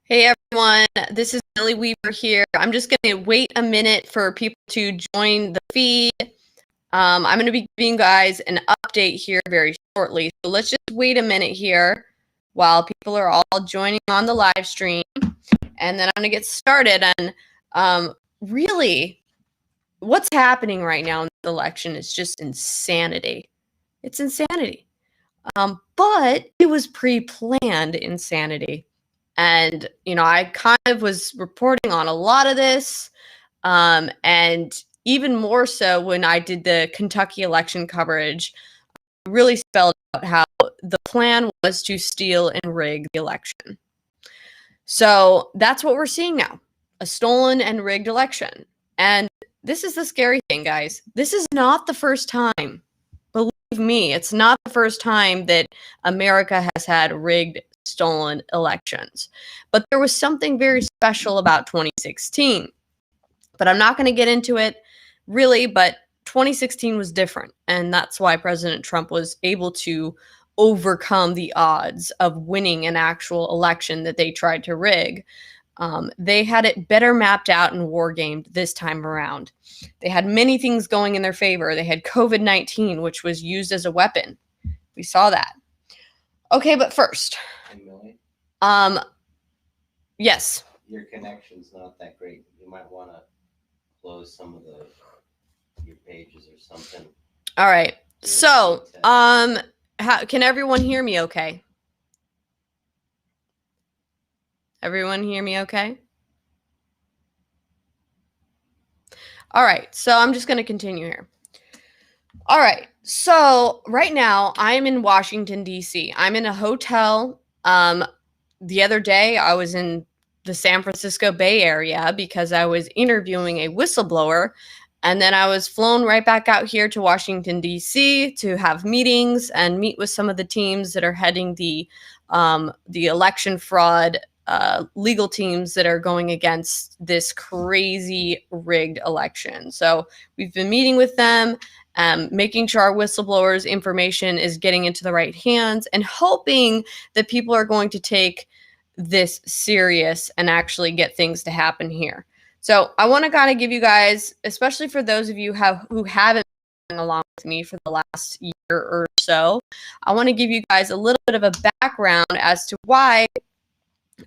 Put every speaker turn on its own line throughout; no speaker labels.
Hey everyone, this is Millie Weaver here. I'm just going to wait a minute for people to join the feed. I'm going to be giving you guys an update here very shortly. So let's just wait a minute here while people are all joining on the live stream. And then I'm going to get started. And really, what's happening right now in the election is just insanity. It's insanity. But it was pre-planned insanity. And, I kind of was reporting on a lot of this, and even more so when I did the Kentucky election coverage, really spelled out how the plan was to steal and rig the election. So that's what we're seeing now, a stolen and rigged election. And this is the scary thing, guys. This is not the first time. Believe me, it's not the first time that America has had rigged, stolen elections. But there was something very special about 2016. But I'm not going to get into it really, but 2016 was different. And that's why President Trump was able to overcome the odds of winning an actual election that they tried to rig. They had it better mapped out and war gamed this time around. They had many things going in their favor. They had COVID-19, which was used as a weapon. We saw that. Okay, but first,
Hey, Millie,
yes.
your connection's not that great. You might want to close some of your pages or something.
All right. So, can everyone hear me okay? Everyone hear me okay? All right. So I'm just going to continue here. All right. So right now I'm in Washington, D.C. I'm in a hotel. The other day I was in the San Francisco Bay Area because I was interviewing a whistleblower. And then I was flown right back out here to Washington, D.C. to have meetings and meet with some of the teams that are heading the election fraud legal teams that are going against this crazy rigged election. So we've been meeting with them, making sure our whistleblowers' information is getting into the right hands and hoping that people are going to take this serious and actually get things to happen here. So I want to kind of give you guys, especially for those of you who haven't been along with me for the last year or so, I want to give you guys a little bit of a background as to why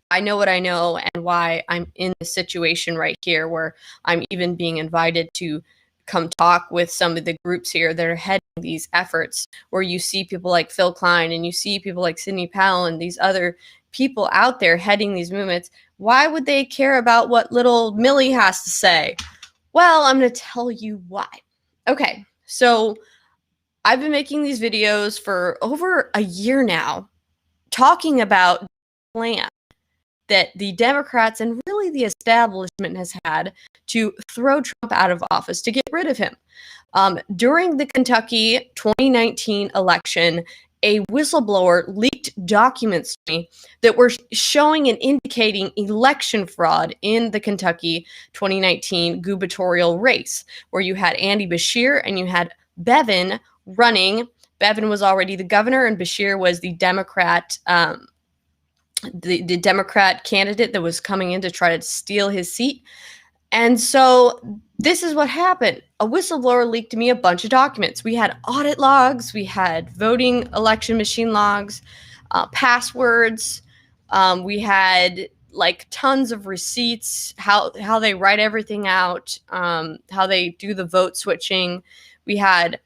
I know what I know and why I'm in the situation right here where I'm even being invited to come talk with some of the groups here that are heading these efforts, where you see people like Phil Klein and you see people like Sidney Powell and these other people out there heading these movements. Why would they care about what little Millie has to say? Well, I'm going to tell you why. Okay, so I've been making these videos for over a year now, talking about the plan that the Democrats and really the establishment has had to throw Trump out of office, to get rid of him. During the Kentucky 2019 election, a whistleblower leaked documents to me that were showing and indicating election fraud in the Kentucky 2019 gubernatorial race, where you had Andy Beshear and you had Bevin running. Bevin was already the governor, and Beshear was the Democrat the Democrat candidate that was coming in to try to steal his seat. And so this is what happened. A whistleblower leaked to me a bunch of documents. We had audit logs, we had voting election machine logs, passwords, we had like tons of receipts, how they write everything out, how they do the vote switching. We had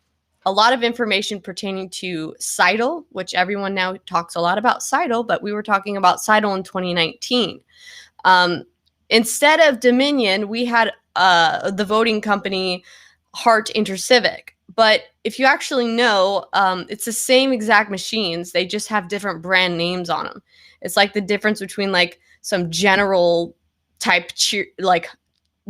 a lot of information pertaining to Seidel, which everyone now talks a lot about Seidel, but we were talking about Seidel in 2019. Instead of Dominion, we had the voting company Hart Intercivic. But if you actually know, it's the same exact machines. They just have different brand names on them. It's like the difference between like some general type, like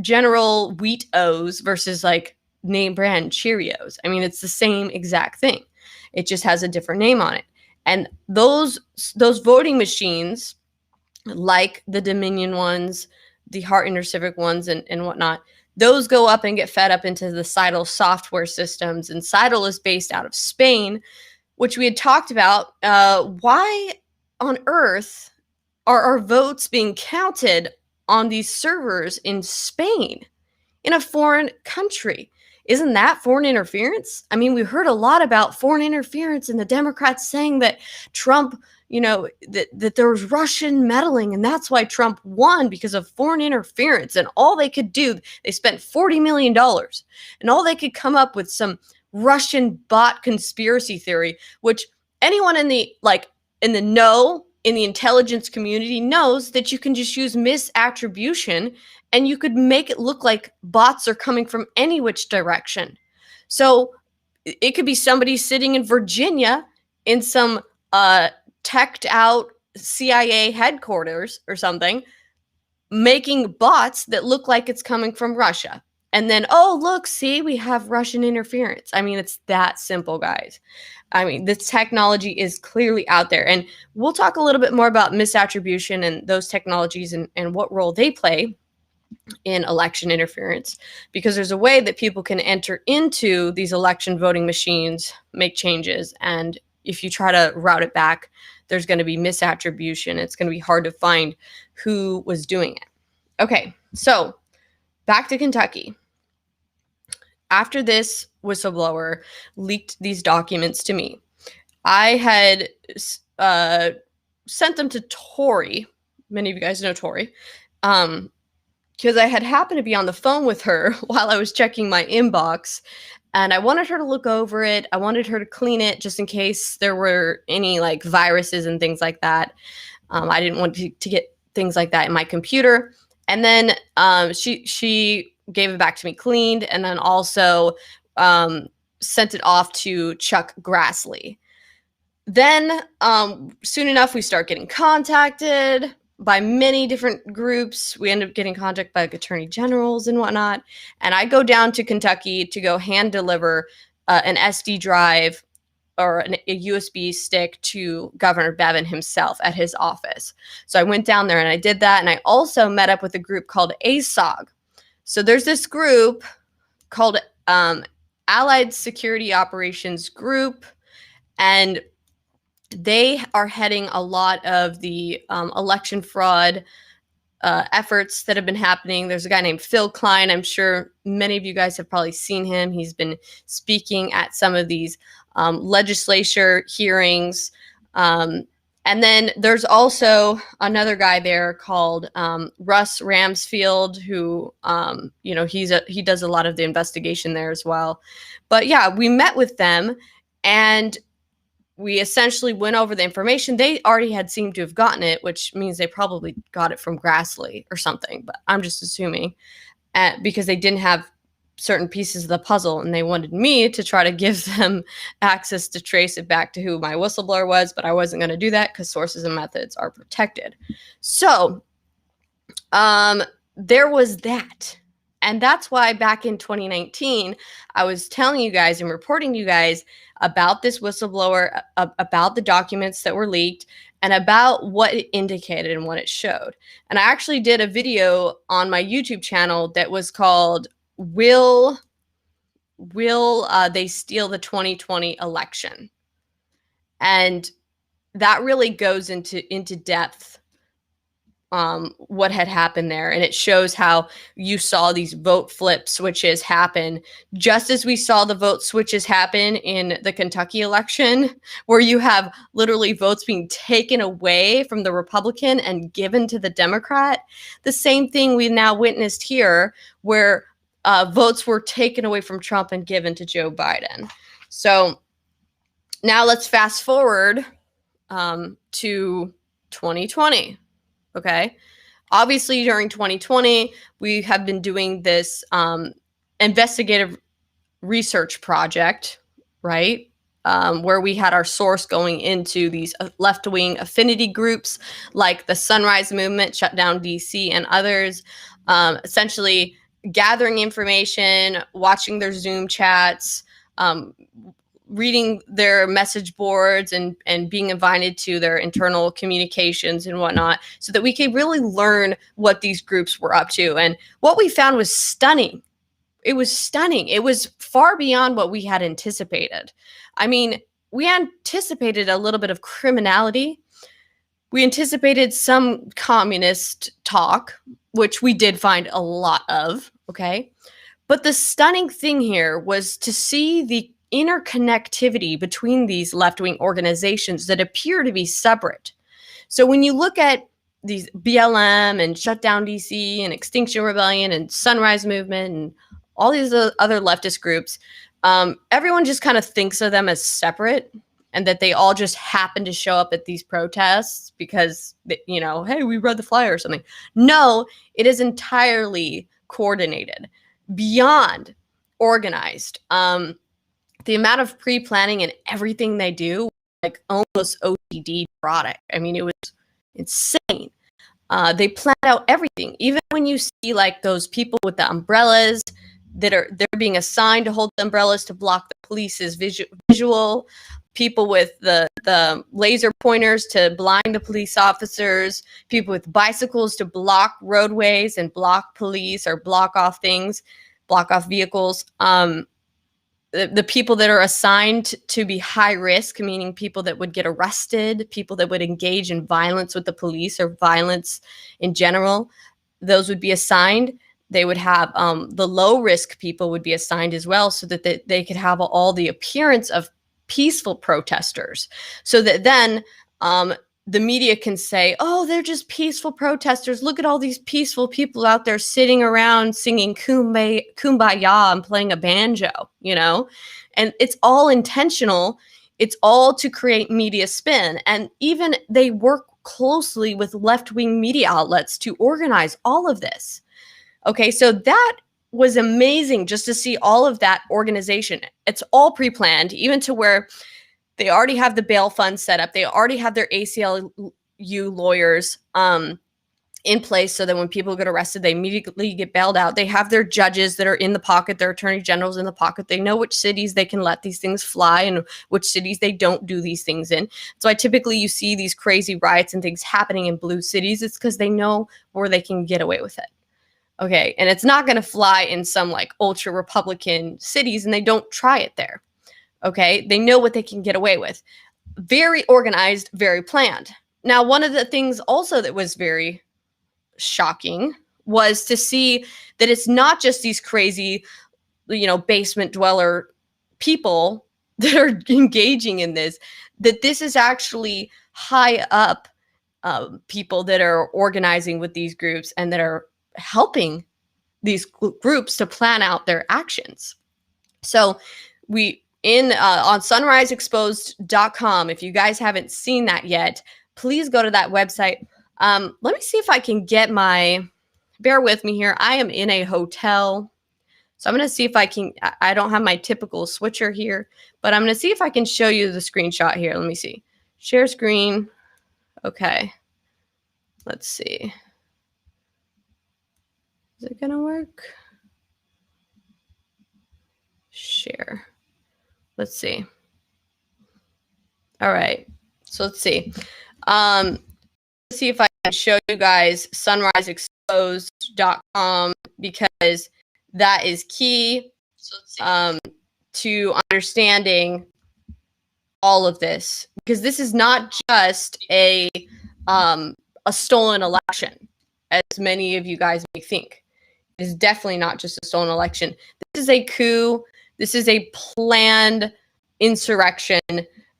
general wheat O's versus like name brand Cheerios. I mean, it's the same exact thing. It just has a different name on it. And those voting machines, like the Dominion ones, the Hart Intercivic ones, and whatnot, those go up and get fed up into the Seidel software systems. And Seidel is based out of Spain, which we had talked about. Why on earth are our votes being counted on these servers in Spain, in a foreign country? Isn't that foreign interference? I mean, we heard a lot about foreign interference and the Democrats saying that Trump, that there was Russian meddling and that's why Trump won, because of foreign interference. And all they could do, they spent $40 million and all they could come up with some Russian bot conspiracy theory, which anyone in the know, in the intelligence community, knows that you can just use misattribution and you could make it look like bots are coming from any which direction. So it could be somebody sitting in Virginia in some teched out CIA headquarters or something, making bots that look like it's coming from Russia. And then, oh, look, see, we have Russian interference. I mean, it's that simple, guys. I mean, this technology is clearly out there. And we'll talk a little bit more about misattribution and those technologies and what role they play in election interference, because there's a way that people can enter into these election voting machines, make changes, and if you try to route it back, there's going to be misattribution. It's going to be hard to find who was doing it. Okay, so back to Kentucky. After this whistleblower leaked these documents to me, I had sent them to Tori. Many of you guys know Tori. Because I had happened to be on the phone with her while I was checking my inbox, and I wanted her to look over it. I wanted her to clean it just in case there were any like viruses and things like that. I didn't want to get things like that in my computer. And then she gave it back to me cleaned, and then also sent it off to Chuck Grassley. Then soon enough, we start getting contacted by many different groups. We end up getting contacted by like, attorney generals and whatnot. And I go down to Kentucky to go hand deliver an SD drive or a USB stick to Governor Bevin himself at his office. So I went down there and I did that. And I also met up with a group called ASOG. So there's this group called Allied Security Operations Group, and they are heading a lot of the election fraud efforts that have been happening. There's a guy named Phil Klein. I'm sure many of you guys have probably seen him. He's been speaking at some of these legislature hearings. And then there's also another guy there called Russ Ramsfield, who, he does a lot of the investigation there as well. But yeah, we met with them and we essentially went over the information. They already had seemed to have gotten it, which means they probably got it from Grassley or something, but I'm just assuming because they didn't have certain pieces of the puzzle and they wanted me to try to give them access to trace it back to who my whistleblower was, but I wasn't going to do that because sources and methods are protected. So there was that. And that's why back in 2019, I was telling you guys and reporting to you guys about this whistleblower, about the documents that were leaked, and about what it indicated and what it showed. And I actually did a video on my YouTube channel that was called Will They Steal the 2020 Election? And that really goes into depth what had happened there. And it shows how you saw these vote flip switches happen, just as we saw the vote switches happen in the Kentucky election, where you have literally votes being taken away from the Republican and given to the Democrat. The same thing we now witnessed here, where votes were taken away from Trump and given to Joe Biden. So now let's fast forward to 2020. Okay. Obviously, during 2020, we have been doing this investigative research project, right? Where we had our source going into these left-wing affinity groups like the Sunrise Movement, Shut Down DC, and others, essentially gathering information, watching their Zoom chats, reading their message boards and being invited to their internal communications and whatnot, so that we could really learn what these groups were up to. And what we found was stunning. It was stunning. It was far beyond what we had anticipated. I mean, we anticipated a little bit of criminality. We anticipated some communist talk, which we did find a lot of, okay? But the stunning thing here was to see the interconnectivity between these left-wing organizations that appear to be separate. So when you look at these BLM and Shut Down DC and Extinction Rebellion and Sunrise Movement and all these other leftist groups, everyone just kind of thinks of them as separate, and that they all just happen to show up at these protests because, you know, hey, we read the flyer or something. No, it is entirely coordinated, beyond organized. The amount of pre-planning and everything they do, like almost OCD product. I mean, it was insane. They plan out everything. Even when you see like those people with the umbrellas they're being assigned to hold the umbrellas to block the police's visual, people with the laser pointers to blind the police officers, people with bicycles to block roadways and block police or block off vehicles. The people that are assigned to be high risk, meaning people that would get arrested, people that would engage in violence with the police or violence in general, those would be assigned. They would have the low risk people would be assigned as well, so that they could have all the appearance of peaceful protesters, so that then the media can say, oh, they're just peaceful protesters. Look at all these peaceful people out there sitting around singing kumbaya and playing a banjo, you know? And it's all intentional. It's all to create media spin. And even they work closely with left-wing media outlets to organize all of this. Okay, so that was amazing just to see all of that organization. It's all pre-planned, even to where they already have the bail fund set up. They already have their ACLU lawyers in place, so that when people get arrested, they immediately get bailed out. They have their judges that are in the pocket, their attorney generals in the pocket. They know which cities they can let these things fly and which cities they don't do these things in. So typically you see these crazy riots and things happening in blue cities. It's because they know where they can get away with it. Okay, and it's not going to fly in some like ultra Republican cities, and they don't try it there. Okay, they know what they can get away with. Very organized, very planned. Now, one of the things also that was very shocking was to see that it's not just these crazy, you know, basement dweller people that are engaging in this, that this is actually high up people that are organizing with these groups and that are helping these groups to plan out their actions. So on sunriseexposed.com, if you guys haven't seen that yet, please go to that website. Let me see if I can get bear with me here. I am in a hotel, so I'm going to see if I can, I don't have my typical switcher here, but I'm going to see if I can show you the screenshot here. Let me see. Share screen. Okay. Let's see. Is it gonna work? Share. Let's see. All right. So let's see. Let's see if I can show you guys sunriseexposed.com, because that is key to understanding all of this. Because this is not just a stolen election, as many of you guys may think. It is definitely not just a stolen election. This is a coup. This is a planned insurrection.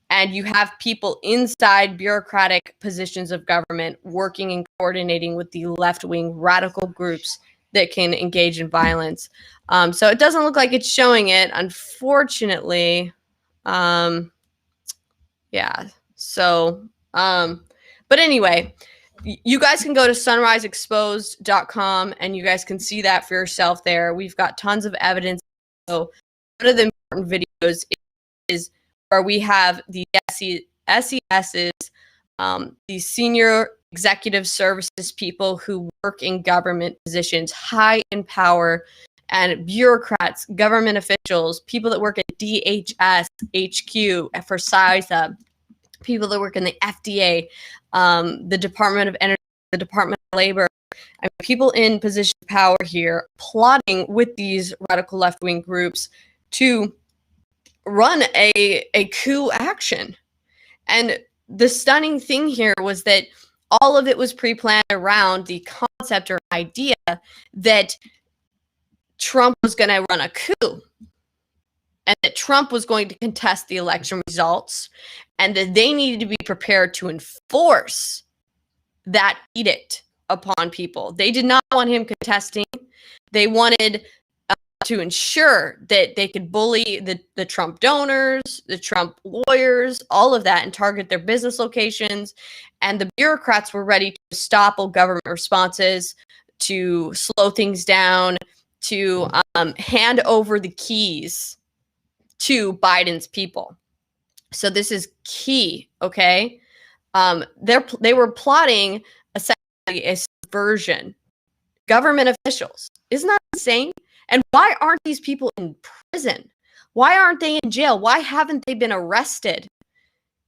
And you have people inside bureaucratic positions of government working and coordinating with the left-wing radical groups that can engage in violence. So it doesn't look like it's showing it, unfortunately. Yeah. So, but anyway, you guys can go to sunriseexposed.com and you guys can see that for yourself there. We've got tons of evidence. So one of the important videos is where we have the SESs, these senior executive services people who work in government positions, high in power, and bureaucrats, government officials, people that work at DHS, HQ, for CISA, people that work in the FDA, the Department of Energy, the Department of Labor, and people in position of power here plotting with these radical left-wing groups to run a coup action. And the stunning thing here was that all of it was pre-planned around the concept or idea that Trump was going to run a coup and that Trump was going to contest the election results and that they needed to be prepared to enforce that edict upon people. They did not want him contesting. They wanted to ensure that they could bully the Trump donors, the Trump lawyers, all of that, and target their business locations. And the bureaucrats were ready to stop all government responses, to slow things down, to hand over the keys to Biden's people. So this is key, okay? They were plotting essentially a subversion. Government officials. Isn't that insane? And why aren't these people in prison? Why aren't they in jail? Why haven't they been arrested?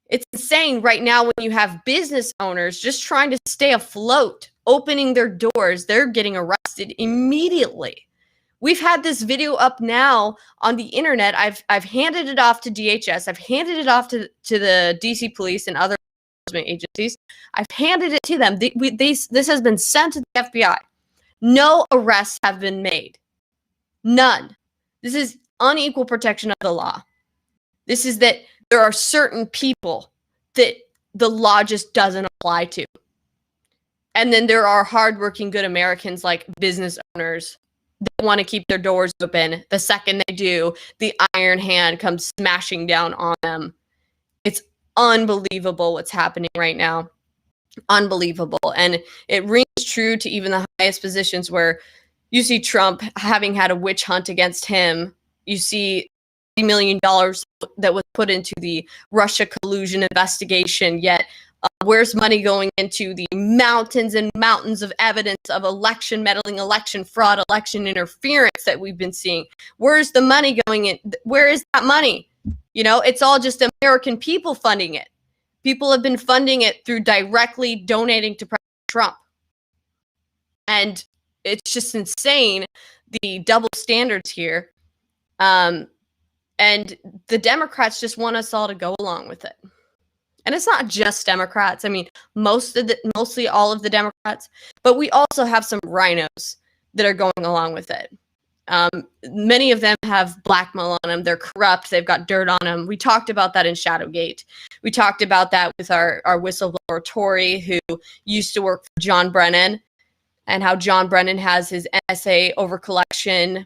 It's insane right now when you have business owners just trying to stay afloat, opening their doors, they're getting arrested immediately. We've had this video up now on the internet. I've handed it off to DHS. I've handed it off to the DC police and other enforcement agencies. I've handed it to them. This has been sent to the FBI. No arrests have been made. None. This is unequal protection of the law. This is that there are certain people that the law just doesn't apply to. And then there are hardworking, good Americans like business owners that want to keep their doors open. The second they do, the iron hand comes smashing down on them. It's unbelievable what's happening right now. Unbelievable. And it rings true to even the highest positions where you see Trump having had a witch hunt against him. You see $30 million that was put into the Russia collusion investigation, yet where's money going into the mountains and mountains of evidence of election meddling, election fraud, election interference that we've been seeing? Where's the money going in? Where is that money? You know, it's all just American people funding it. People have been funding it through directly donating to President Trump. And it's just insane, the double standards here. And the Democrats just want us all to go along with it. And it's not just Democrats. I mean, mostly all of the Democrats. But we also have some rhinos that are going along with it. Many of them have blackmail on them. They're corrupt. They've got dirt on them. We talked about that in Shadowgate. We talked about that with our whistleblower, Tory, who used to work for John Brennan, and how John Brennan has his NSA overcollection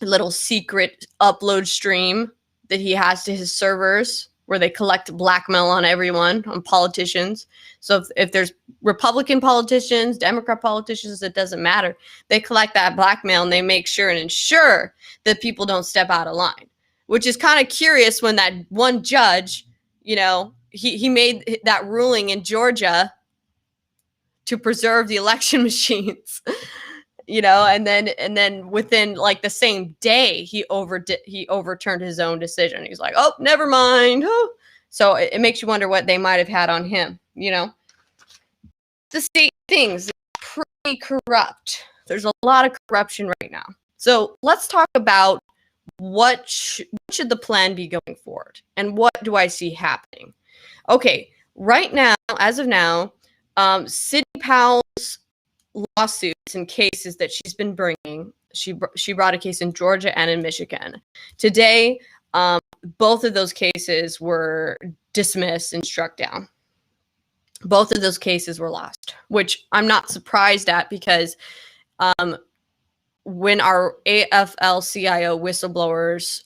little secret upload stream that he has to his servers where they collect blackmail on everyone, on politicians. So if there's Republican politicians, Democrat politicians, it doesn't matter. They collect that blackmail and they make sure and ensure that people don't step out of line, which is kind of curious when that one judge, you know, he made that ruling in Georgia to preserve the election machines, you know, and then within like the same day, he overturned his own decision. He's like, oh, never mind. Oh. So it makes you wonder what they might have had on him, you know. The state things pretty corrupt. There's a lot of corruption right now. So let's talk about what should the plan be going forward, and what do I see happening? Okay, right now, as of now, Sidney Powell's lawsuits and cases that she's been bringing, she brought a case in Georgia and in Michigan. Today, both of those cases were dismissed and struck down. Both of those cases were lost, which I'm not surprised at, because when our AFL-CIO whistleblowers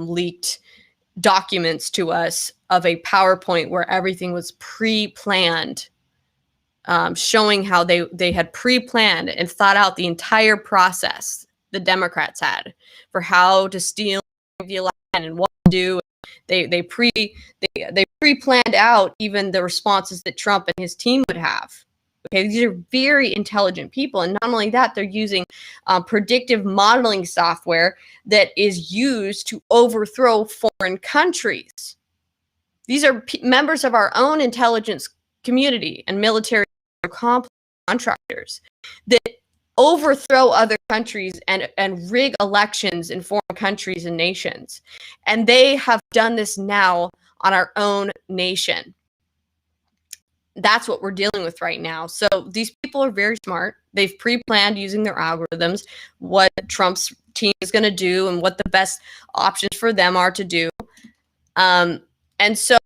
leaked documents to us of a PowerPoint where everything was pre-planned, showing how they had pre-planned and thought out the entire process the Democrats had for how to steal the election and what to do. They pre-planned out even the responses that Trump and his team would have. Okay, these are very intelligent people, and not only that, they're using predictive modeling software that is used to overthrow foreign countries. These are members of our own intelligence community and military contractors that overthrow other countries and rig elections in foreign countries and nations. And they have done this now on our own nation. that's what we're dealing with right now. So these people are very smart. They've pre-planned using their algorithms what Trump's team is going to do and what the best options for them are to do. And so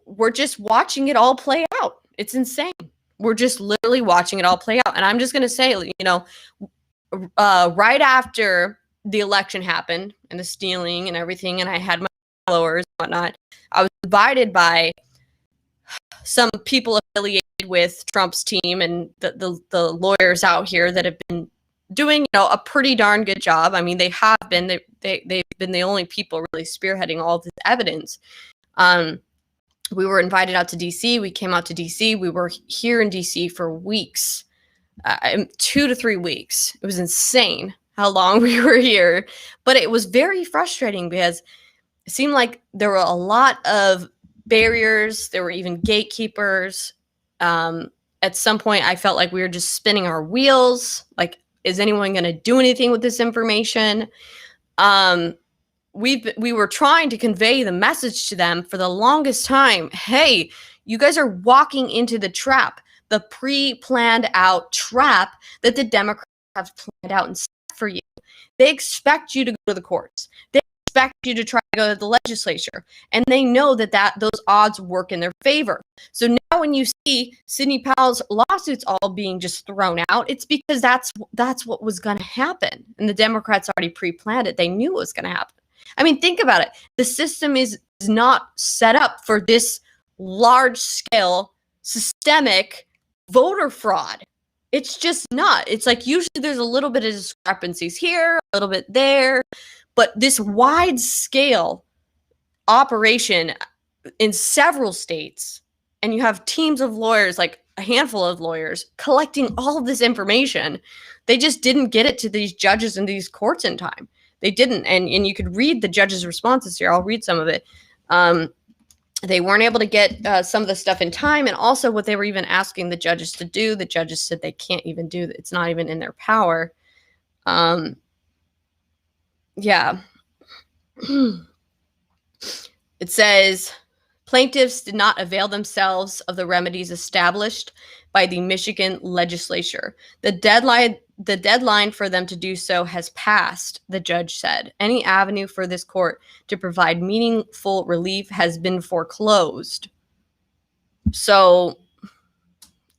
we're just watching it all play out. It's insane. We're just literally watching it all play out. And I'm just going to say, right after the election happened and the stealing and everything, and I had my followers and whatnot, I was invited by some people affiliated with Trump's team and the lawyers out here that have been doing, a pretty darn good job. I mean, they have been. They've been the only people really spearheading all this evidence. We were invited out to DC. We came out to DC. We were here in DC for weeks, 2 to 3 weeks. It was insane how long we were here, but it was very frustrating because it seemed like there were a lot of barriers. There were even gatekeepers. At some point, I felt like we were just spinning our wheels. Like, is anyone going to do anything with this information? We were trying to convey the message to them for the longest time. Hey, you guys are walking into the trap, the pre-planned out trap that the Democrats have planned out and set for you. They expect you to go to the courts. They expect you to try to go to the legislature, and they know that those odds work in their favor. So now when you see Sidney Powell's lawsuits all being just thrown out, it's because that's what was going to happen, and the Democrats already pre-planned it. They knew it was going to happen. I mean, think about it. The system is not set up for this large-scale, systemic voter fraud. It's just not. It's like usually there's a little bit of discrepancies here, a little bit there, but this wide-scale operation in several states, and you have teams of lawyers, like a handful of lawyers, collecting all of this information. They just didn't get it to these judges and these courts in time. They didn't, and you could read the judges' responses here. I'll read some of it. They weren't able to get some of the stuff in time, and also what they were even asking the judges to do. The judges said they can't even do that. It's not even in their power. Yeah. It says, plaintiffs did not avail themselves of the remedies established by the Michigan legislature. The deadline for them to do so has passed, the judge said. Any avenue for this court to provide meaningful relief has been foreclosed. So,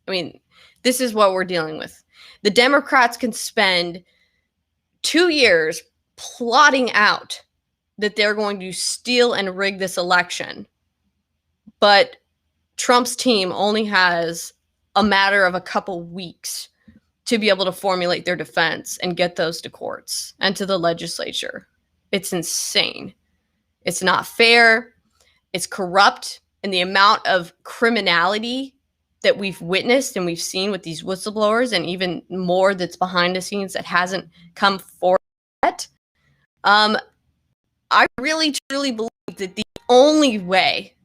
I mean, this is what we're dealing with. The Democrats can spend 2 years plotting out that they're going to steal and rig this election, but Trump's team only has a matter of a couple weeks to be able to formulate their defense and get those to courts and to the legislature. It's insane. It's not fair. It's corrupt. And the amount of criminality that we've witnessed and we've seen with these whistleblowers, and even more that's behind the scenes that hasn't come forward yet. I really, truly believe that the only way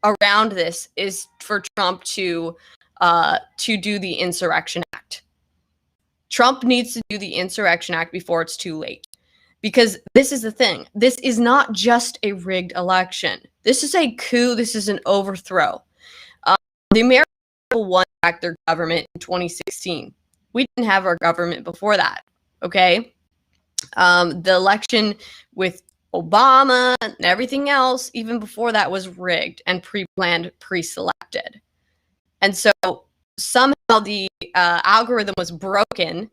around this is for Trump to do the Insurrection Act. Trump needs to do the Insurrection Act before it's too late. Because this is the thing. This is not just a rigged election. This is a coup. This is an overthrow. The American people won back their government in 2016. We didn't have our government before that. Okay? The election with Obama and everything else, even before that, was rigged and pre-planned, pre-selected. And so somehow the algorithm was broken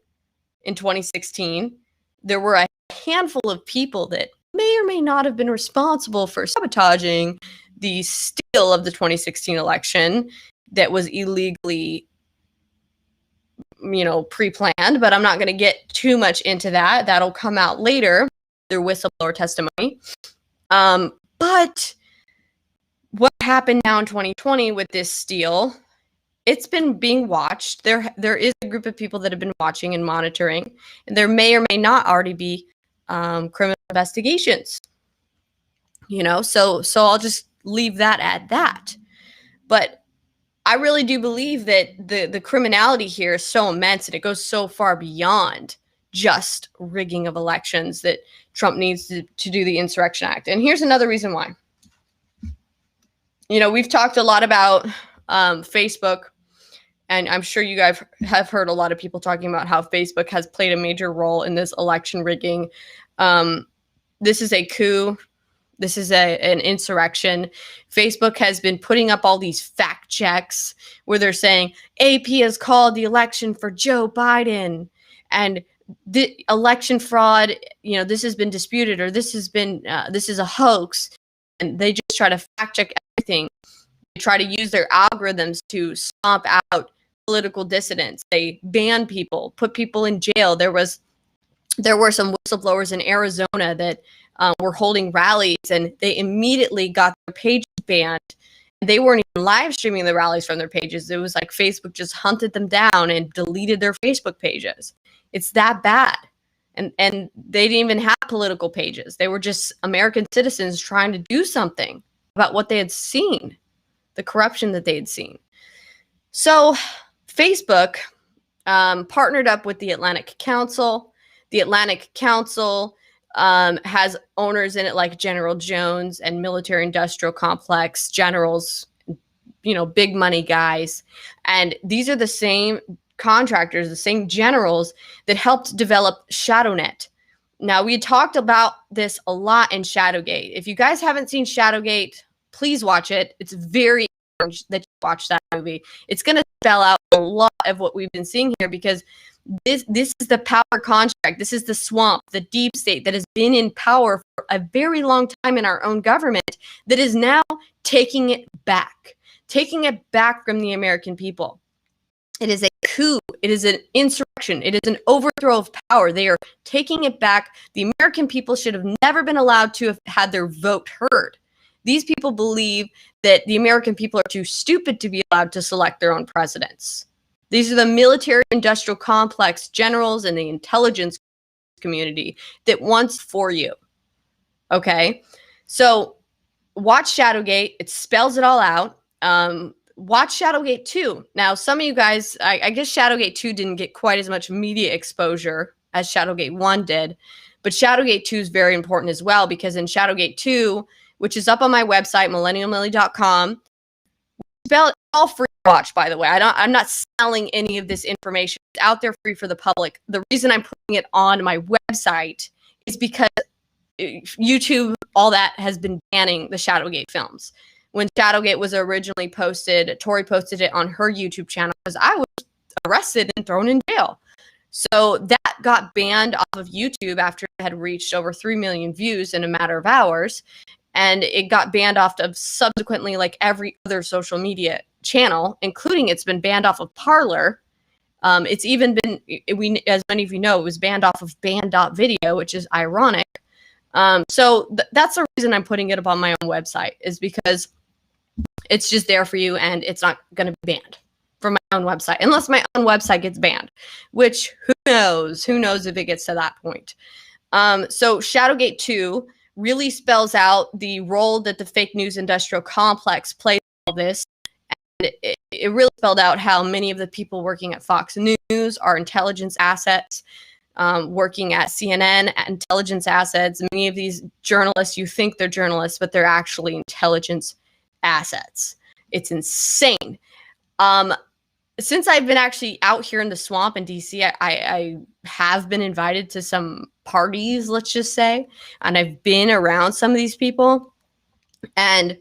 in 2016. There were a handful of people that may or may not have been responsible for sabotaging the steal of the 2016 election that was illegally, pre-planned. But I'm not going to get too much into that. That'll come out later, their whistleblower testimony. But what happened now in 2020 with this steal, it's been being watched. There is a group of people that have been watching and monitoring, and there may or may not already be criminal investigations. So I'll just leave that at that. But I really do believe that the criminality here is so immense and it goes so far beyond just rigging of elections that Trump needs to do the Insurrection Act. And here's another reason why. We've talked a lot about Facebook, and I'm sure you guys have heard a lot of people talking about how Facebook has played a major role in this election rigging. This is a coup. This is an insurrection. Facebook has been putting up all these fact checks where they're saying AP has called the election for Joe Biden, and the election fraud, this has been disputed, or this is a hoax. And they just try to fact check everything. They try to use their algorithms to stomp out political dissidents. They ban people, put people in jail. There were some whistleblowers in Arizona that were holding rallies, and they immediately got their pages banned. They weren't even live streaming the rallies from their pages. It was like Facebook just hunted them down and deleted their Facebook pages. It's that bad. And they didn't even have political pages. They were just American citizens trying to do something about what they had seen, the corruption that they had seen. So Facebook partnered up with the Atlantic Council. The Atlantic Council has owners in it like General Jones and Military Industrial Complex, generals, big money guys. And these are the same contractors, the same generals that helped develop ShadowNet. Now, we talked about this a lot in Shadowgate. If you guys haven't seen Shadowgate, please watch it. It's very important that you watch that movie. It's going to spell out a lot of what we've been seeing here, because this is the power contract. This is the swamp, the deep state that has been in power for a very long time in our own government, that is now taking it back from the American people. It is a coup. It is an insurrection. It is an overthrow of power. They are taking it back. The American people should have never been allowed to have had their vote heard. These people believe that the American people are too stupid to be allowed to select their own presidents. These are the military industrial complex generals and the intelligence community that wants for you. Okay? So watch Shadowgate. It spells it all out. Watch Shadowgate 2. Now, some of you guys, I guess Shadowgate 2 didn't get quite as much media exposure as Shadowgate 1 did, but Shadowgate 2 is very important as well, because in Shadowgate 2, which is up on my website, millennialmillie.com, it's all free to watch, by the way. I'm not selling any of this information. It's out there free for the public. The reason I'm putting it on my website is because YouTube, all that, has been banning the Shadowgate films. When Shadowgate was originally posted, Tori posted it on her YouTube channel because I was arrested and thrown in jail. So that got banned off of YouTube after it had reached over 3 million views in a matter of hours. And it got banned off of subsequently like every other social media channel, including it's been banned off of Parler. It's even been, as many of you know, it was banned off of banned.video, which is ironic. So that's the reason I'm putting it up on my own website, is because it's just there for you, and it's not going to be banned from my own website, unless my own website gets banned, which who knows if it gets to that point. So Shadowgate 2 really spells out the role that the fake news industrial complex plays in all this. And it really spelled out how many of the people working at Fox News are intelligence assets, working at CNN, intelligence assets. Many of these journalists, you think they're journalists, but they're actually intelligence assets. It's insane. Since I've been actually out here in the swamp in DC, I have been invited to some parties, let's just say, and I've been around some of these people. And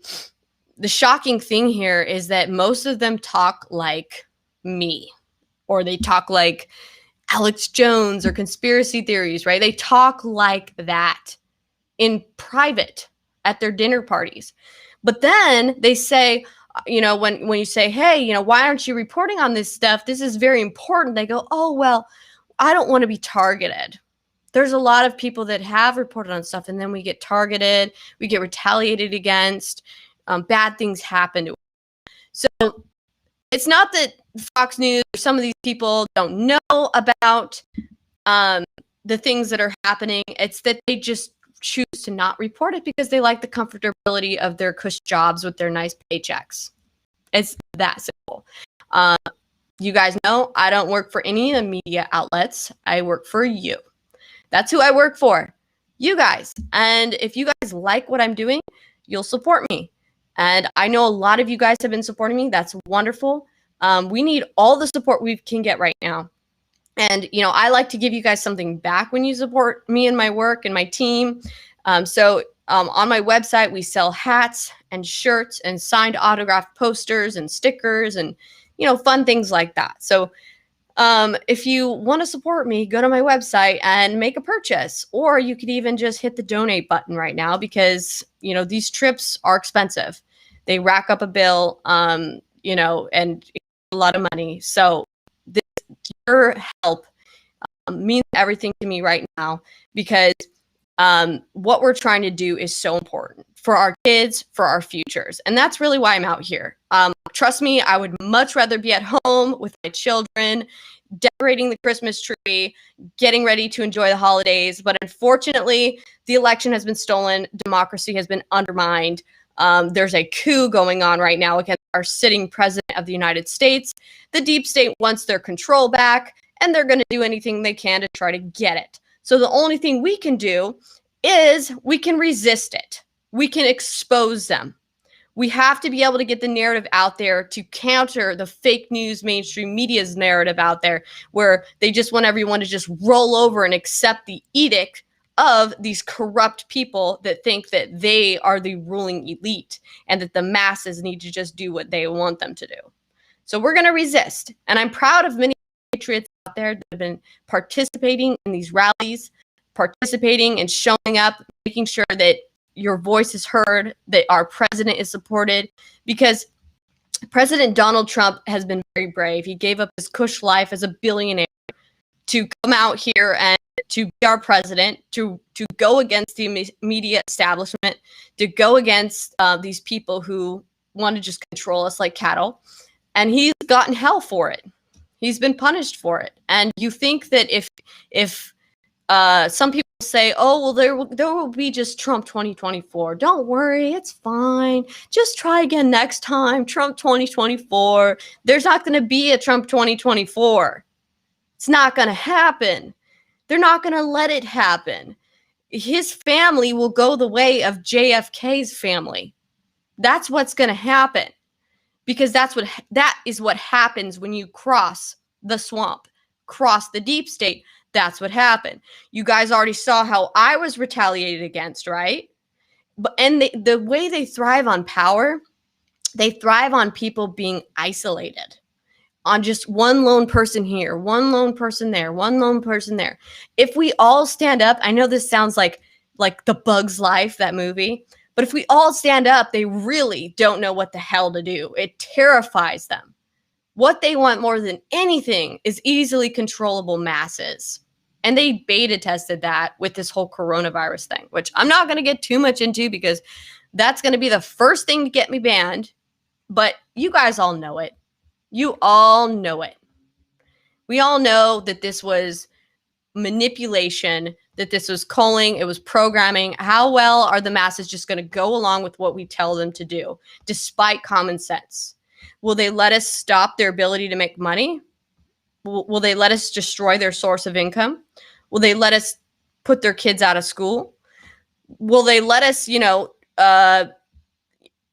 the shocking thing here is that most of them talk like me, or they talk like Alex Jones or conspiracy theories, right? They talk like that in private at their dinner parties. But then they say, when you say, hey, why aren't you reporting on this stuff? This is very important. They go, oh, well, I don't want to be targeted. There's a lot of people that have reported on stuff, and then we get targeted, we get retaliated against, bad things happen to us. So it's not that Fox News or some of these people don't know about the things that are happening. It's that they just choose to not report it because they like the comfortability of their cush jobs with their nice paychecks. It's that simple. You guys know I don't work for any of the media outlets. I work for you. That's who I work for. You guys. And if you guys like what I'm doing, you'll support me. And I know a lot of you guys have been supporting me. That's wonderful. We need all the support we can get right now. And, you know, I like to give you guys something back when you support me and my work and my team. On my website, we sell hats and shirts and signed autographed posters and stickers and, you know, fun things like that. So if you want to support me, go to my website and make a purchase, or you could even just hit the donate button right now because, you know, these trips are expensive. They rack up a bill, you know, and a lot of money. So your help means everything to me right now because what we're trying to do is so important for our kids, for our futures. And that's really why I'm out here. Trust me, I would much rather be at home with my children, decorating the Christmas tree, getting ready to enjoy the holidays. But unfortunately, the election has been stolen. Democracy has been undermined. There's a coup going on right now against our sitting president of the United States. The deep state wants their control back, and they're going to do anything they can to try to get it. So the only thing we can do is we can resist it. We can expose them. We have to be able to get the narrative out there to counter the fake news mainstream media's narrative out there where they just want everyone to just roll over and accept the edict of these corrupt people that think that they are the ruling elite and that the masses need to just do what they want them to do. So we're going to resist. And I'm proud of many patriots out there that have been participating in these rallies, participating and showing up, making sure that your voice is heard, that our president is supported, because President Donald Trump has been very brave. He gave up his cush life as a billionaire to come out here and to be our president, to go against the media establishment, to go against these people who want to just control us like cattle. And he's gotten hell for it. He's been punished for it. And you think that if some people say, oh, well, there will be just Trump 2024. Don't worry, it's fine. Just try again next time. Trump 2024. There's not going to be a Trump 2024. It's not going to happen. They're not going to let it happen. His family will go the way of JFK's family. That's what's going to happen. Because that is what happens when you cross the swamp, cross the deep state. That's what happened. You guys already saw how I was retaliated against, right? And the way they thrive on power, they thrive on people being isolated, on just one lone person here, one lone person there, one lone person there. If we all stand up, I know this sounds like The Bug's Life, that movie, but if we all stand up, they really don't know what the hell to do. It terrifies them. What they want more than anything is easily controllable masses. And they beta tested that with this whole coronavirus thing, which I'm not going to get too much into because that's going to be the first thing to get me banned. But you guys all know it. You all know it. We all know that this was manipulation, that this was culling, it was programming. How well are the masses just going to go along with what we tell them to do, despite common sense? Will they let us stop their ability to make money? Will they let us destroy their source of income? Will they let us put their kids out of school? Will they let us,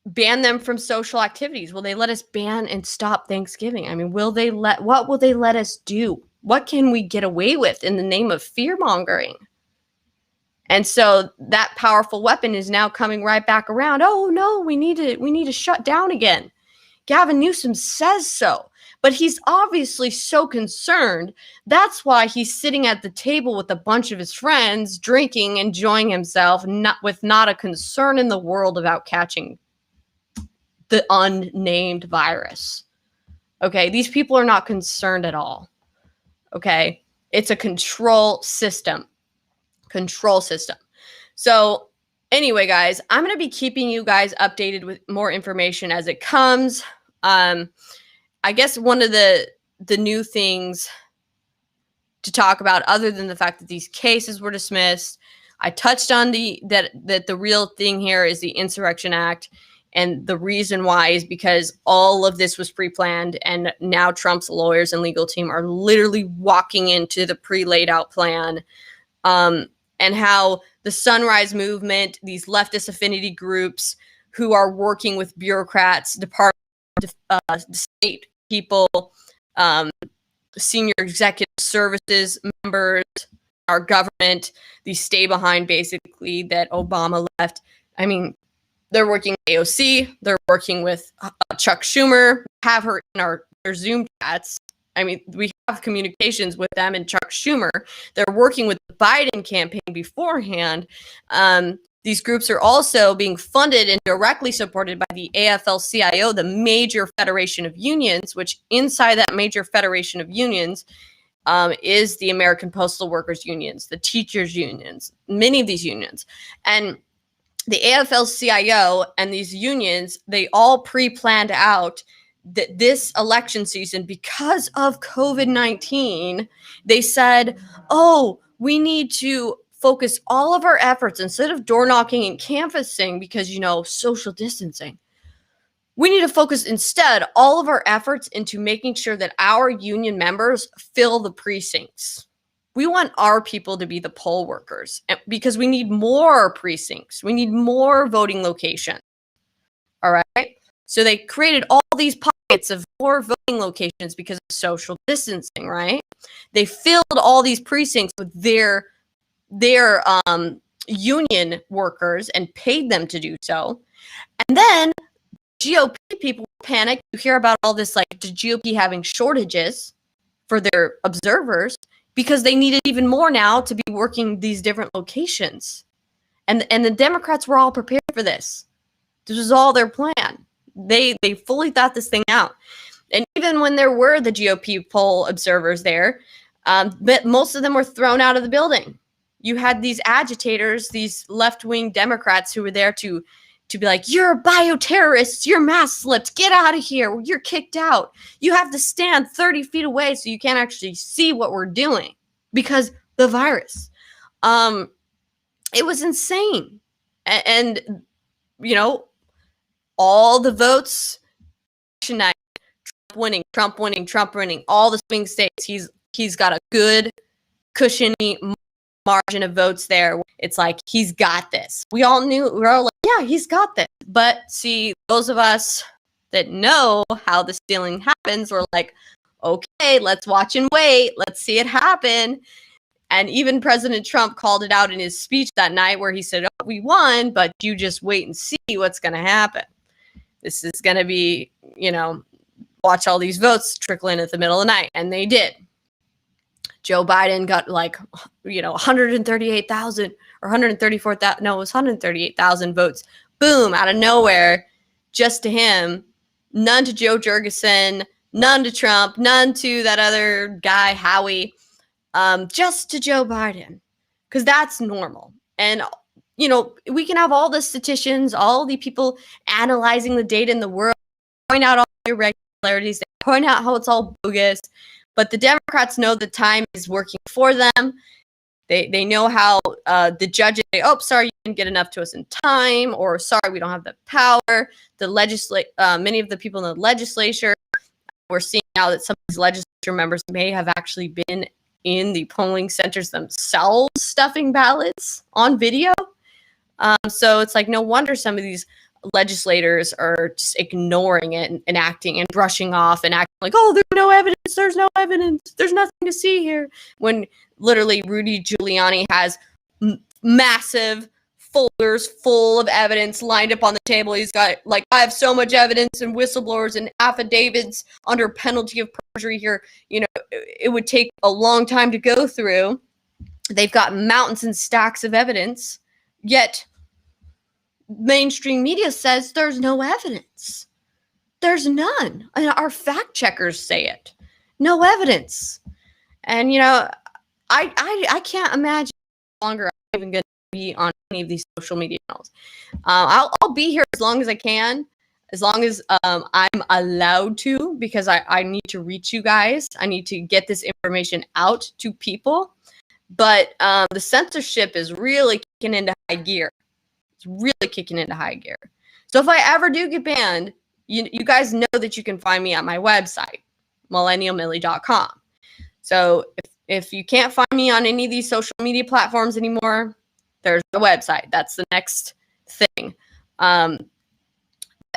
ban them from social activities? Will they let us ban and stop Thanksgiving? I mean, what will they let us do? What can we get away with in the name of fear mongering? And so that powerful weapon is now coming right back around. Oh no, we need to shut down again. Gavin Newsom says so, but he's obviously so concerned. That's why he's sitting at the table with a bunch of his friends, drinking, enjoying himself, with not a concern in the world about catching the unnamed virus. Okay, these people are not concerned at all. Okay, it's a control system. Control system. So anyway, guys, I'm going to be keeping you guys updated with more information as it comes. I guess one of the new things to talk about, other than the fact that these cases were dismissed, I touched on that the real thing here is the Insurrection Act. And the reason why is because all of this was pre-planned, and now Trump's lawyers and legal team are literally walking into the pre-laid out plan. And how the Sunrise Movement, these leftist affinity groups who are working with bureaucrats, department, state people, senior executive services members, our government, the stay behind basically that Obama left. I mean, they're working with AOC, they're working with Chuck Schumer, have her in our Zoom chats. I mean, we have communications with them and Chuck Schumer. They're working with the Biden campaign beforehand. These groups are also being funded and directly supported by the AFL-CIO, the major federation of unions, which inside that major federation of unions is the American Postal Workers Unions, the teachers unions, many of these unions. And the AFL-CIO and these unions, they all pre-planned out that this election season, because of COVID-19, they said, oh, we need to focus all of our efforts instead of door knocking and canvassing because, you know, social distancing. We need to focus instead all of our efforts into making sure that our union members fill the precincts. We want our people to be the poll workers because we need more precincts. We need more voting locations. All right. So they created all these pockets of more voting locations because of social distancing, right? They filled all these precincts with their union workers and paid them to do so. And then GOP people panic. You hear about all this, like the GOP having shortages for their observers because they needed even more now to be working these different locations. And the Democrats were all prepared for this. This was all their plan. They fully thought this thing out. And even when there were the GOP poll observers there, but most of them were thrown out of the building. You had these agitators, these left-wing Democrats who were there to be like, you're bioterrorists, you're mask slipped, get out of here, you're kicked out. You have to stand 30 feet away so you can't actually see what we're doing because the virus. It was insane. And you know, all the votes, Trump winning, all the swing states, he's got a good, cushiony margin of votes there. It's like, he's got this. We all knew, we were all like, yeah, he's got this. But see, those of us that know how the stealing happens, we're like, okay, let's watch and wait. Let's see it happen. And even President Trump called it out in his speech that night where he said, oh, we won, but you just wait and see what's going to happen. This is going to be, you know, watch all these votes trickle in at the middle of the night. And they did. Joe Biden got like, you know, 138,000 or 134,000. No, it was 138,000 votes. Boom, out of nowhere, just to him. None to Joe Jurgensen, none to Trump, none to that other guy, Howie. Just to Joe Biden, because that's normal. And, you know, we can have all the statisticians, all the people analyzing the data in the world, point out all the irregularities, they point out how it's all bogus. But the Democrats know the time is working for them. They know how the judges say, oh, sorry, you didn't get enough to us in time, or sorry, we don't have the power. Many of the people in the legislature, we're seeing now that some of these legislature members may have actually been in the polling centers themselves stuffing ballots on video. So it's like, no wonder some of these legislators are just ignoring it and acting and brushing off and acting like, oh, there's no evidence, there's nothing to see here. When literally Rudy Giuliani has massive folders full of evidence lined up on the table. He's got like, I have so much evidence and whistleblowers and affidavits under penalty of perjury here. You know, it would take a long time to go through. They've got mountains and stacks of evidence, yet mainstream media says there's no evidence. There's none. And our fact checkers say it. No evidence. And, you know, I can't imagine how longer I'm even going to be on any of these social media channels. I'll be here as long as I can, as long as I'm allowed to, because I need to reach you guys. I need to get this information out to people. But the censorship is really kicking into high gear. It's really kicking into high gear. So if I ever do get banned, you guys know that you can find me at my website, millennialmillie.com. So if you can't find me on any of these social media platforms anymore, there's the website. That's the next thing.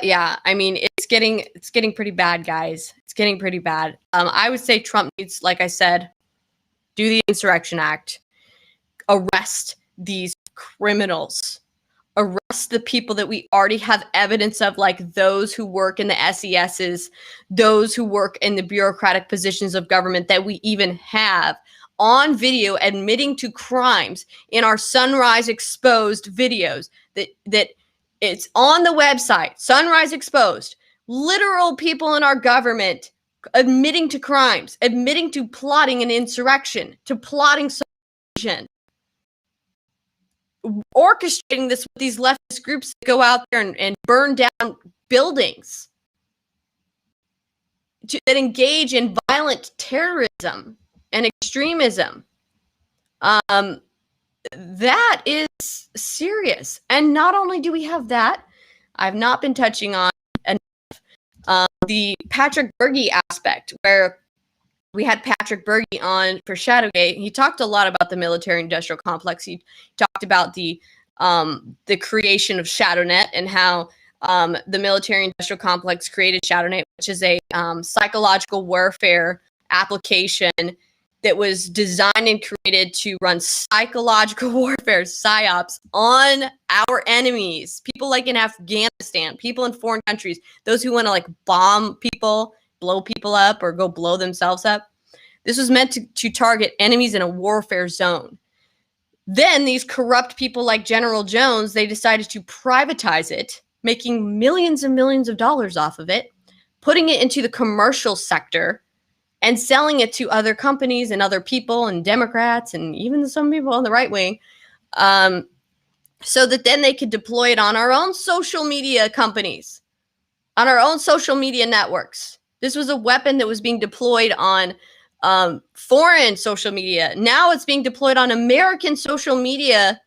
yeah, I mean, it's getting pretty bad, guys. It's getting pretty bad. I would say Trump needs, like I said, do the Insurrection Act, arrest these criminals, arrest the people that we already have evidence of, like those who work in the SESs, those who work in the bureaucratic positions of government that we even have on video admitting to crimes in our Sunrise Exposed videos that it's on the website, Sunrise Exposed. Literal people in our government admitting to crimes, admitting to plotting an insurrection, to plotting subversion, orchestrating this with these leftist groups that go out there and burn down buildings, that engage in violent terrorism and extremism. That is serious. And not only do we have that, I've not been touching on the Patrick Berge aspect, where we had Patrick Berge on for Shadowgate. He talked a lot about the military-industrial complex. He talked about the creation of ShadowNet and how the military-industrial complex created ShadowNet, which is a psychological warfare application that was designed and created to run psychological warfare, psyops, on our enemies. People like in Afghanistan, people in foreign countries, those who want to like bomb people, blow people up, or go blow themselves up. This was meant to target enemies in a warfare zone. Then these corrupt people like General Jones, they decided to privatize it, making millions and millions of dollars off of it, putting it into the commercial sector, and selling it to other companies and other people and Democrats and even some people on the right wing, so that then they could deploy it on our own social media companies, on our own social media networks. This was a weapon that was being deployed on foreign social media. Now it's being deployed on American social media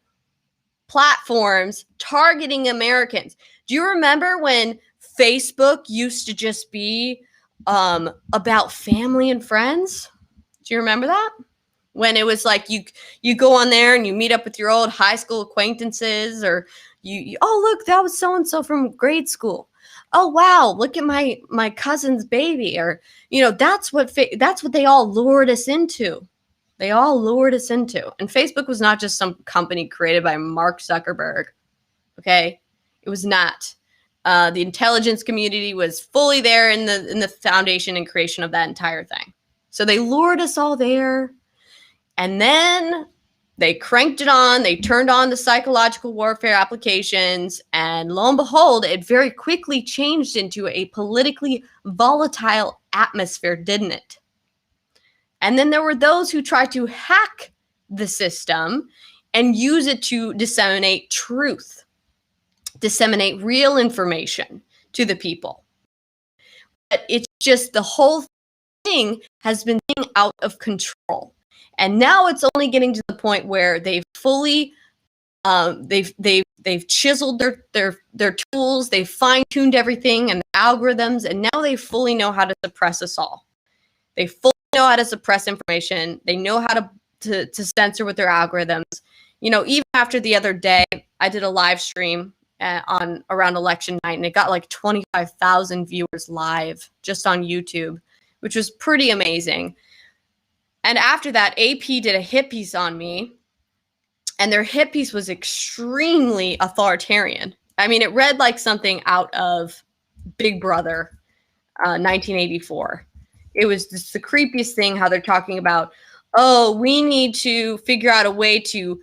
platforms targeting Americans. Do you remember when Facebook used to just be about family and friends? Do you remember that? When it was like you go on there and you meet up with your old high school acquaintances, or you oh, look, that was so and so from grade school. Oh wow, look at my cousin's baby. Or that's what they all lured us into. They all lured us into. And Facebook was not just some company created by Mark Zuckerberg. Okay, it was not. The intelligence community was fully there in the foundation and creation of that entire thing. So they lured us all there, and then they cranked it on. They turned on the psychological warfare applications, and lo and behold, it very quickly changed into a politically volatile atmosphere, didn't it? And then there were those who tried to hack the system and use it to disseminate truth, disseminate real information to the people. But it's just the whole thing has been getting out of control. And now it's only getting to the point where they've fully they've chiseled their tools, they've fine-tuned everything and the algorithms, and now they fully know how to suppress us all. They fully know how to suppress information. They know how to censor with their algorithms. Even after the other day, I did a live stream on around election night, and it got like 25,000 viewers live just on YouTube, which was pretty amazing. And after that, AP did a hit piece on me, and their hit piece was extremely authoritarian. I mean, it read like something out of Big Brother, 1984. It was just the creepiest thing, how they're talking about, oh, we need to figure out a way to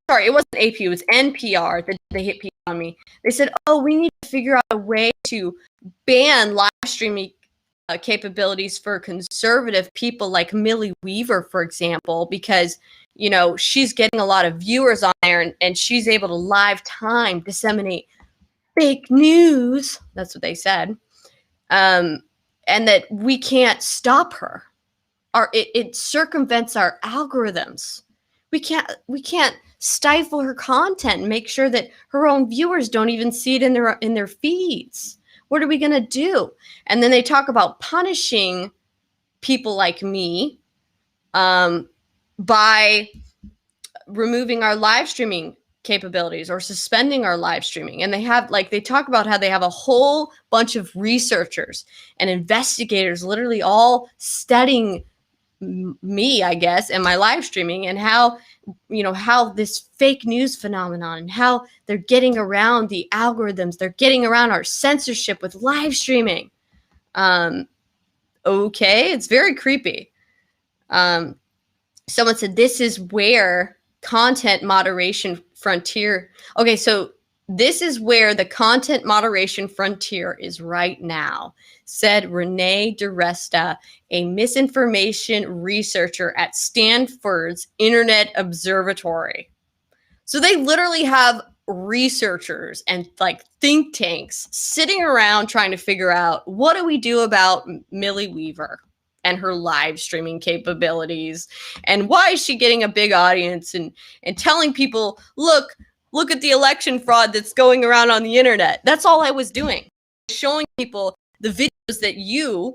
sorry, it wasn't AP, it was NPR that they hit piece on me. They said, oh, we need to figure out a way to ban live streaming capabilities for conservative people like Millie Weaver, for example, because, she's getting a lot of viewers on there, and she's able to live time disseminate fake news. That's what they said. And that we can't stop her. It circumvents our algorithms. We can't stifle her content and make sure that her own viewers don't even see it in their feeds. What are we going to do? And then they talk about punishing people like me by removing our live streaming capabilities or suspending our live streaming. And they have, like, they talk about how they have a whole bunch of researchers and investigators literally all studying me, I guess, and my live streaming, and how, you know, how this fake news phenomenon and how they're getting around the algorithms, they're getting around our censorship with live streaming. Okay, it's very creepy. Someone said this is where content moderation frontier. Okay, so this is where the content moderation frontier is right now, said Renee DiResta, a misinformation researcher at Stanford's Internet Observatory. So they literally have researchers and like think tanks sitting around trying to figure out, what do we do about Millie Weaver and her live streaming capabilities, and why is she getting a big audience, and telling people, look at the election fraud that's going around on the internet. That's all I was doing, showing people the videos that you,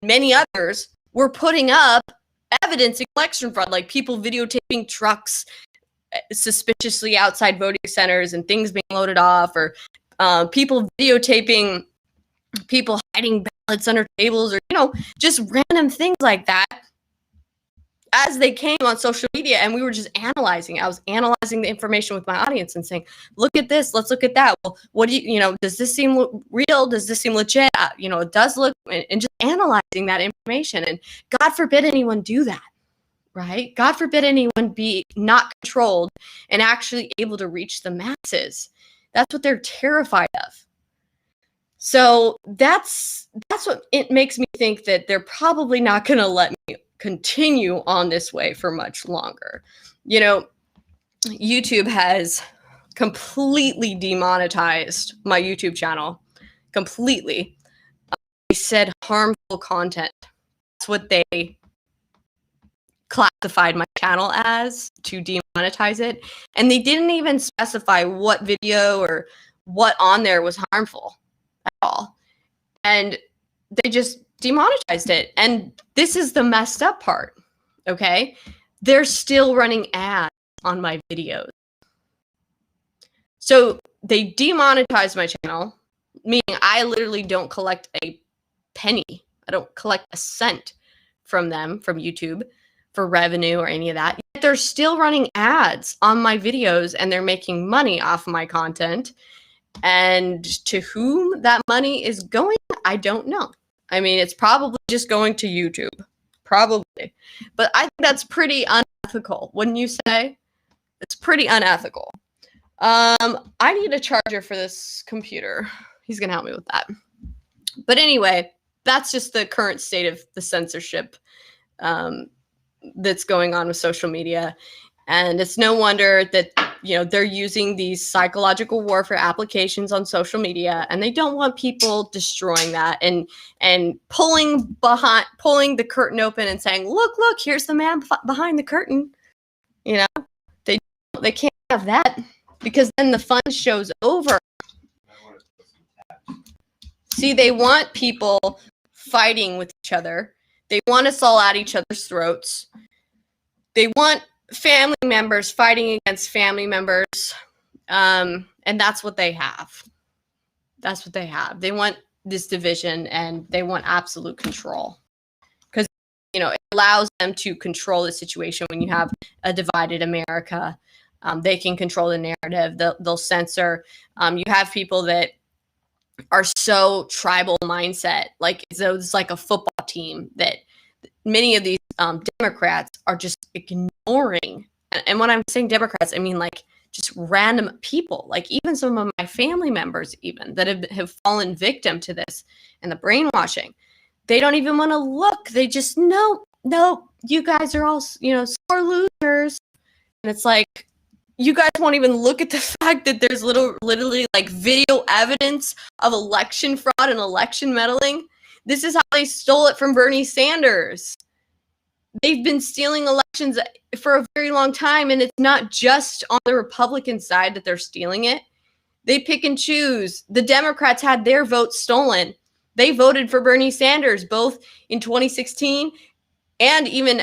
many others, were putting up evidencing election fraud, like people videotaping trucks suspiciously outside voting centers and things being loaded off, or people videotaping people hiding ballots under tables, or, you know, just random things like that as they came on social media. And we were just analyzing. I was analyzing the information with my audience and saying, look at this, let's look at that. Well, what do you know, does this seem real? Does this seem legit? You know, it does look, and just analyzing that information. And God forbid anyone do that, right? God forbid anyone be not controlled and actually able to reach the masses. That's what they're terrified of. So that's what it makes me think, that they're probably not going to let me continue on this way for much longer. You know, YouTube has completely demonetized my YouTube channel. Completely. They said harmful content. That's what they classified my channel as, to demonetize it. And they didn't even specify what video or what on there was harmful at all. And they just demonetized it. And this is the messed up part, okay? They're still running ads on my videos. So they demonetized my channel, meaning I literally don't collect a penny. I don't collect a cent from them, from YouTube, for revenue or any of that. Yet they're still running ads on my videos, and they're making money off my content. And to whom that money is going, I don't know. I mean, it's probably just going to YouTube. Probably. But I think that's pretty unethical, wouldn't you say? It's pretty unethical. I need a charger for this computer. He's going to help me with that. But anyway, that's just the current state of the censorship that's going on with social media. And it's no wonder that, you know, they're using these psychological warfare applications on social media, and they don't want people destroying that and pulling the curtain open and saying, look, here's the man behind the curtain. You know, they can't have that, because then the fun show's over. See, they want people fighting with each other. They want us all at each other's throats. They want family members fighting against family members. And that's what they have. That's what they have. They want this division, and they want absolute control. Because, you know, it allows them to control the situation. When you have a divided America, they can control the narrative. They'll censor. You have people that are so tribal mindset, like it's like a football team, that many of these Democrats are just ignoring. And when I'm saying Democrats, I mean like just random people, like even some of my family members, even that have fallen victim to this and the brainwashing. They don't even want to look. They just, no, you guys are all, you know, sore losers. And it's like, you guys won't even look at the fact that there's literally like video evidence of election fraud and election meddling. This is how they stole it from Bernie Sanders. They've been stealing elections for a very long time, and it's not just on the Republican side that they're stealing it. They pick and choose. The Democrats had their votes stolen. They voted for Bernie Sanders both in 2016 and even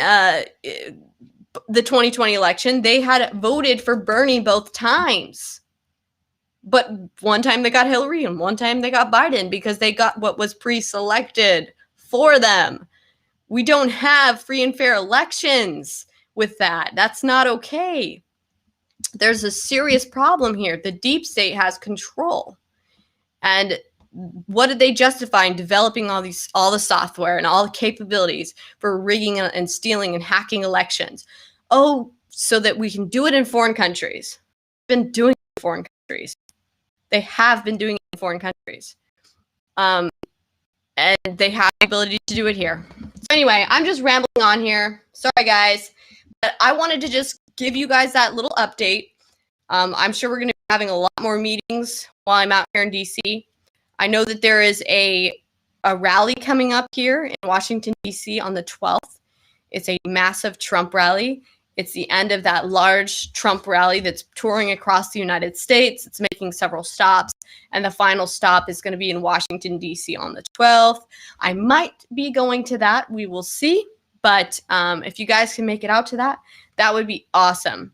the 2020 election, they had voted for Bernie both times. But one time they got Hillary and one time they got Biden because they got what was pre-selected for them. We don't have free and fair elections with that. That's not okay. There's a serious problem here. The deep state has control. And what did they justify in developing all the software and all the capabilities for rigging and stealing and hacking elections? Oh, so that we can do it in foreign countries. They've been doing it in foreign countries. They have been doing it in foreign countries. And they have the ability to do it here. So anyway, I'm just rambling on here. Sorry, guys. But I wanted to just give you guys that little update. I'm sure we're going to be having a lot more meetings while I'm out here in D.C. I know that there is a rally coming up here in Washington, D.C. on the 12th. It's a massive Trump rally. It's the end of that large Trump rally that's touring across the United States. It's making several stops, and the final stop is going to be in Washington, D.C. on the 12th. I might be going to that. We will see. But if you guys can make it out to that, that would be awesome.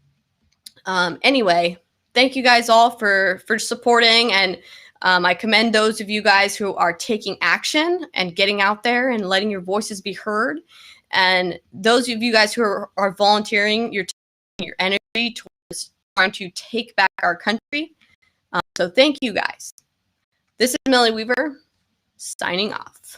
Anyway, thank you guys all for supporting, and I commend those of you guys who are taking action and getting out there and letting your voices be heard. And those of you guys who are volunteering, you're taking your energy towards trying to take back our country. So thank you guys. This is Millie Weaver, signing off.